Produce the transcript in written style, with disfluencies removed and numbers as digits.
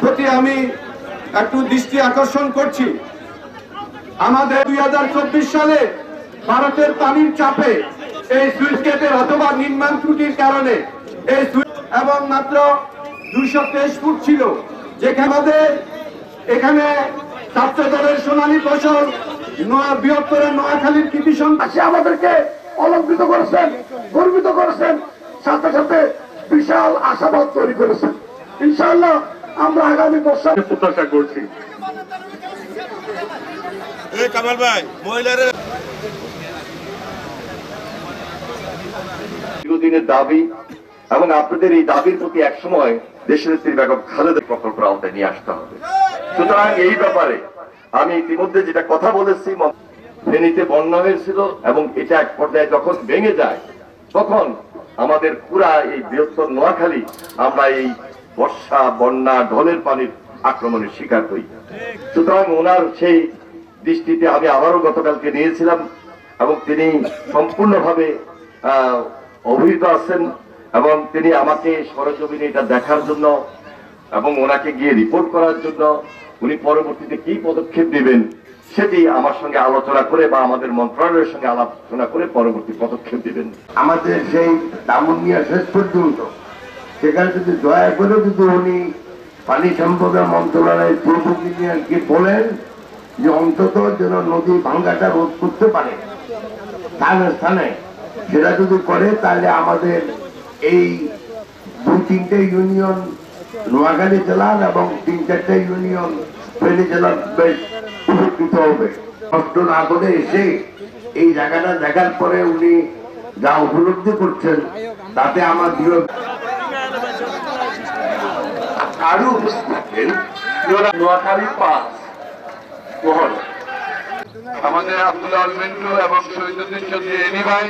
প্রতি আমি একটু দৃষ্টি আকর্ষণ করছি। আমাদের 2024 সালে ভারতের পানির চাপে এই সুইচ গেটের অথবা নির্মাণ ত্রুটির কারণে এই এবং মাত্র 223 ফুট ছিল, যেখানে আমাদের এখানে ছাত্র দলের সোনালী ফসল বৃহত্তর নোয়াখালীর কৃতি সন্ত্রাসী আমাদেরকে অলঙ্কৃত করেছেন, গর্বিত করেছেন, সাথে সাথে বিশাল আশাবাদ তৈরি করেছেন। ইনশাআল্লাহ আমরা আগামী বর্ষা প্রত্যাশা করছি। কামাল ভাই মহিলাদের দীর্ঘদিনের দাবি এবং আপনাদের এই দাবির প্রতি একসময় দেশনেত্রী বেগম খালেদা প্রকল্পের আওতায় নিয়ে আসতে হবে। সুতরাং এই ব্যাপারে আমি ইতিমধ্যে যেটা কথা বলেছি, ফেনীতে বন্যা হয়েছিল এবং এটা এক পর্যায়ে যখন ভেঙে যায় তখন আমাদের পুরা এই বৃহত্তর নোয়াখালী আমরা এই বর্ষা বন্যা ঢলের পানির আক্রমণের শিকার হই। সুতরাং ওনার সেই দৃষ্টিতে আমি আবারও গতকালকে নিয়েছিলাম এবং তিনি সম্পূর্ণভাবে অভিহিত আছেন এবং তিনি আমাকে সরেজমিনে এটা দেখার জন্য এবং ওনাকে গিয়ে রিপোর্ট করার জন্য উনি পরবর্তীতে কি পদক্ষেপ নেবেন সেটি আমার সঙ্গে আলোচনা করে বা আমাদের মন্ত্রণালয়ের সঙ্গে আলোচনা করে পরবর্তী পদক্ষেপ দিবেন। আমাদের সেই দামুনিয়া শেষ পর্যন্ত সেখানে যদি দয়া করে যদি উনি পানি সম্পদ মন্ত্রণালয়ের চিফ ইঞ্জিনিয়ারকে বলেন যে অন্তত যেন নদী ভাঙ্গাটা রোধ করতে পারে স্থানে স্থানে, সেটা যদি করে তাহলে আমাদের এই 2-3টে ইউনিয়ন নোয়াখালী জেলার এবং 3-4টে ইউনিয়ন ফেনী জেলার বেশ উপকৃত হবে। কষ্ট না করে এসে এই জায়গাটা দেখার পরে উনি যা উপলব্ধি করছেন তাতে আমার দৃঢ় আরো উপস্থিত থাকেন নোয়াখালী 5 মহল আমাদের আব্দুল্লাহ মিন্টু এবং শহীদুদ্দিন চৌধুরী এনি ভাই।